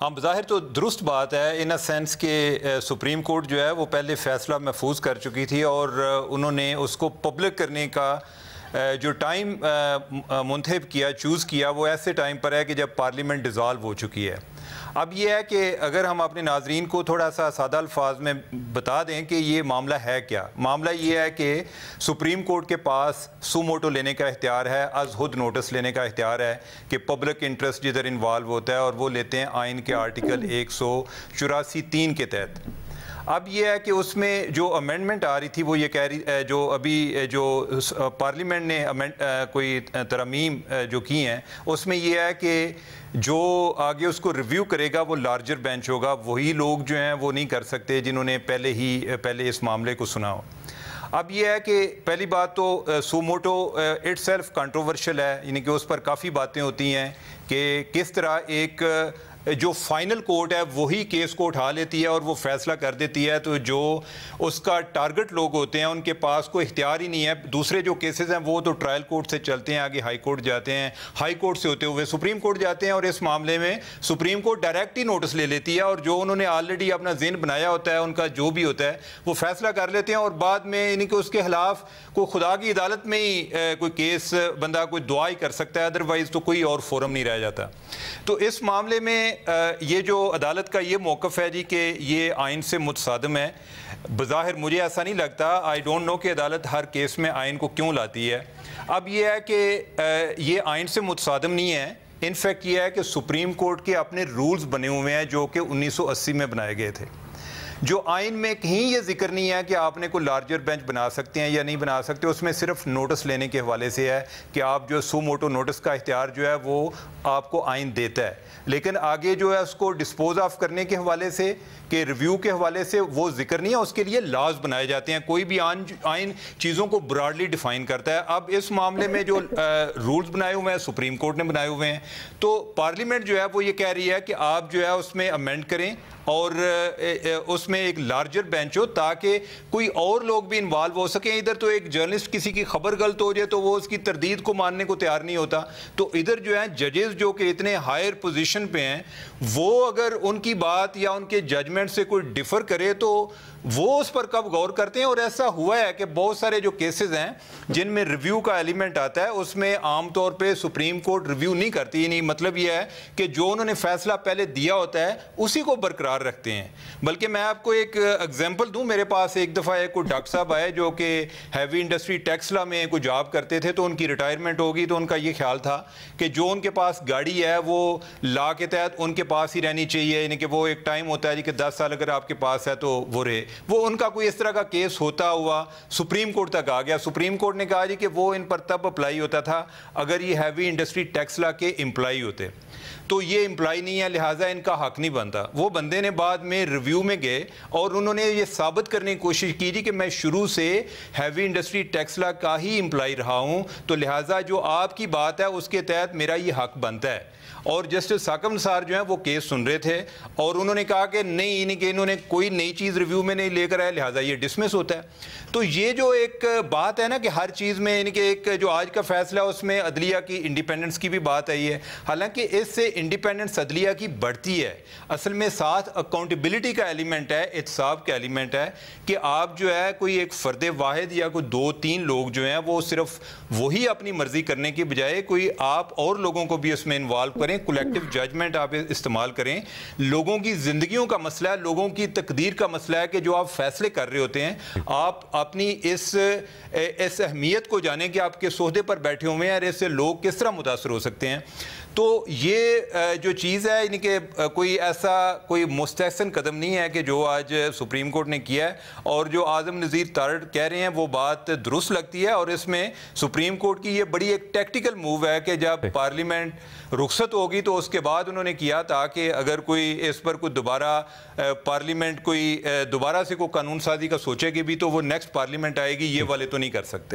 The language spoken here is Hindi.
हाँ, बज़ाहिर तो दुरुस्त बात है इन अ सेंस कि सुप्रीम कोर्ट जो है वो पहले फ़ैसला महफूज कर चुकी थी और उन्होंने उसको पब्लिक करने का जो टाइम मुंतखब किया, चूज़ किया, वो ऐसे टाइम पर है कि जब पार्लियामेंट डिज़ाल्व हो चुकी है। अब ये है कि अगर हम अपने नाजरीन को थोड़ा सा सादा अल्फाज में बता दें कि ये मामला है क्या। मामला ये है कि सुप्रीम कोर्ट के पास सू मोटो लेने का इख्तियार है, अज़ हुद नोटिस लेने का इख्तियार है कि पब्लिक इंटरेस्ट जिधर इन्वॉल्व होता है, और वो लेते हैं आइन के आर्टिकल 184(3) के तहत। अब यह है कि उसमें जो अमेंडमेंट आ रही थी वो ये कह रही, जो अभी जो पार्लियामेंट ने कोई तरमीम जो की हैं, उसमें यह है कि जो आगे उसको रिव्यू करेगा वो लार्जर बेंच होगा। वही लोग जो हैं वो नहीं कर सकते जिन्होंने पहले इस मामले को सुना हो। अब यह है कि पहली बात तो सूमोटो इटसेल्फ कंट्रोवर्शियल है, यानी कि उस पर काफ़ी बातें होती हैं कि किस तरह एक जो फाइनल कोर्ट है वही केस को उठा लेती है और वो फैसला कर देती है, तो जो उसका टारगेट लोग होते हैं उनके पास कोई इख्तियार ही नहीं है। दूसरे जो केसेस हैं वो तो ट्रायल कोर्ट से चलते हैं, आगे हाई कोर्ट जाते हैं, हाई कोर्ट से होते हुए सुप्रीम कोर्ट जाते हैं, और इस मामले में सुप्रीम कोर्ट डायरेक्ट ही नोटिस ले लेती है और जो उन्होंने ऑलरेडी अपना ज़हन बनाया होता है, उनका जो भी होता है वो फैसला कर लेते हैं, और बाद में यानी कि उसके खिलाफ कोई खुदा की अदालत में ही कोई केस बंदा कोई दुआ ही कर सकता है, अदरवाइज़ तो कोई और फोरम नहीं रह जाता। तो इस मामले में ये जो अदालत का ये मौक़िफ़ है जी कि ये आइन से मुतसादिम है, बज़ाहिर मुझे ऐसा नहीं लगता। आई डोंट नो कि अदालत हर केस में आइन को क्यों लाती है। अब ये है कि ये आइन से मुतसादिम नहीं है। इनफैक्ट ये है कि सुप्रीम कोर्ट के अपने रूल्स बने हुए हैं जो कि 1980 में बनाए गए थे। जो आइन में कहीं ये जिक्र नहीं है कि आपने कोई लार्जर बेंच बना सकते हैं या नहीं बना सकते, उसमें सिर्फ नोटिस लेने के हवाले से है कि आप जो सू मोटो नोटिस का इख्तियार जो है वो आपको आइन देता है, लेकिन आगे जो है उसको डिस्पोज ऑफ करने के हवाले से, कि रिव्यू के हवाले से वो जिक्र नहीं है। उसके लिए लॉज बनाए जाते हैं, कोई भी आइन चीज़ों को ब्रॉडली डिफाइन करता है। अब इस मामले में जो रूल्स बनाए हुए हैं सुप्रीम कोर्ट ने बनाए हुए हैं, तो पार्लियामेंट जो है वो ये कह रही है कि आप जो है उसमें अमेंड करें और उसमें एक लार्जर बेंच हो ताकि कोई और लोग भी इन्वॉल्व हो सकें। इधर तो एक जर्नलिस्ट किसी की खबर गलत हो जाए तो वो उसकी तरदीद को मानने को तैयार नहीं होता, तो इधर जो है जजेस जो कि इतने हायर पोजीशन पे हैं, वो अगर उनकी बात या उनके जजमेंट से कोई डिफर करे तो वो उस पर कब गौर करते हैं। और ऐसा हुआ है कि बहुत सारे जो केसेस हैं जिनमें रिव्यू का एलिमेंट आता है उसमें आमतौर पे सुप्रीम कोर्ट रिव्यू नहीं करती। नहीं, मतलब यह है कि जो उन्होंने फैसला पहले दिया होता है उसी को बरकरार रखते हैं। बल्कि मैं आपको एक एग्जांपल दूं, मेरे पास एक दफ़ा एक कोई डॉक्टर साहब आए जो कि हैवी इंडस्ट्री टेक्सला में कोई जॉब करते थे, तो उनकी रिटायरमेंट होगी, तो उनका ये ख्याल था कि जो उनके पास गाड़ी है वो लॉ के तहत उनके पास ही रहनी चाहिए, यानी कि वो एक टाइम होता है जी कि 10 साल अगर आपके पास है तो वो रहे। वो उनका कोई इस तरह का केस होता हुआ सुप्रीम कोर्ट तक आ गया। सुप्रीम कोर्ट ने कहा जी कि वो इन पर तब अप्लाई होता था अगर ये हैवी इंडस्ट्री टैक्सला के एम्प्लॉई होते, तो ये एम्प्लॉय नहीं है, लिहाजा इनका हक नहीं बनता। वो बंदे ने बाद में रिव्यू में गए और उन्होंने ये साबित करने की कोशिश की थी कि मैं शुरू से हैवी इंडस्ट्री टैक्सला का ही एम्प्लॉय रहा हूँ, तो लिहाजा जो आपकी बात है उसके तहत मेरा ये हक बनता है। और जस्टिस साकिब निसार जो है वो केस सुन रहे थे और उन्होंने कहा कि नहीं कि इन्होंने कोई नई चीज़ रिव्यू में नहीं लेकर आया, लिहाजा ये डिसमिस होता है। तो ये जो एक बात है ना कि हर चीज़ में, यानी कि एक जो आज का फैसला है उसमें अदलिया की इंडिपेंडेंस की भी बात आई है, हालांकि इससे इंडिपेंडेंस अदलिया की बढ़ती है। असल में साथ अकाउंटेबिलिटी का एलिमेंट है, एहतसाब का एलिमेंट है कि आप जो है कोई एक फ़र्द वाहिद या कोई 2-3 लोग जो हैं वो सिर्फ वही अपनी मर्जी करने की बजाय कोई आप और लोगों को भी इसमें इन्वॉल्व करें, कलेक्टिव जजमेंट आप इस्तेमाल करें। लोगों की जिंदगियों का मसला है, लोगों की तकदीर का मसला है कि जो आप फैसले कर रहे होते हैं, आप अपनी इस अहमियत को जानें कि आपके सोहदे पर बैठे हुए हैं और इससे लोग किस तरह मुतासर हो सकते हैं। तो ये जो चीज़ है, यानी कि कोई ऐसा कोई मुस्तहसन कदम नहीं है कि जो आज सुप्रीम कोर्ट ने किया है, और जो आज़म नज़ीर तारड़ कह रहे हैं वो बात दुरुस्त लगती है। और इसमें सुप्रीम कोर्ट की ये बड़ी एक टैक्टिकल मूव है कि जब पार्लियामेंट रुखसत होगी तो उसके बाद उन्होंने किया ताकि अगर कोई इस पर कोई दोबारा पार्लियामेंट कोई दोबारा से कोई कानून साजी का सोचेगी भी तो वो नेक्स्ट पार्लियामेंट आएगी, ये वाले तो नहीं कर सकते।